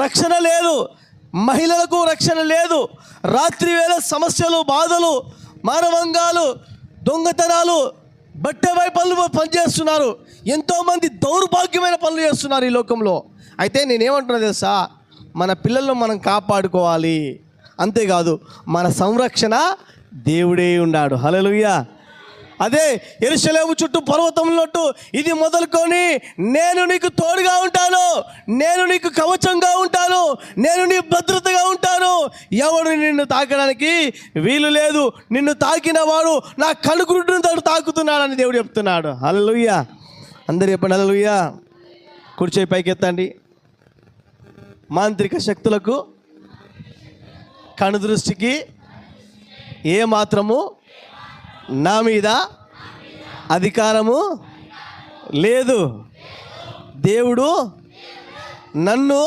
రక్షణ లేదు, మహిళలకు రక్షణ లేదు. రాత్రి వేళ సమస్యలు, బాధలు, మానవంగాలు, దొంగతనాలు, బట్టెపై పనులు పనిచేస్తున్నారు. ఎంతోమంది దౌర్భాగ్యమైన పనులు చేస్తున్నారు ఈ లోకంలో. అయితే నేనేమంటున్నా తెలుసా, మన పిల్లలను మనం కాపాడుకోవాలి. అంతేకాదు మన సంరక్షణ దేవుడే ఉన్నాడు. హల్లెలూయా. అదే యెరూషలేము చుట్టూ పర్వతం ఉన్నట్టు ఇది మొదలుకొని నేను నీకు తోడుగా ఉంటాను, నేను నీకు కవచంగా ఉంటాను, నేను నీ భద్రతగా ఉంటాను, ఎవడు నిన్ను తాకడానికి వీలు లేదు, నిన్ను తాకిన వాడు నా కనుగురుడును తాకుతున్నాడని దేవుడు చెప్తున్నాడు. హల్లెలూయా. అందరు చెప్పండి హల్లెలూయా. కూర్చోయి పైకెత్తండి. మాంత్రిక శక్తులకు, కనుదృష్టికి ఏ మాత్రము నా మీద అధికారము లేదు. దేవుడు నన్ను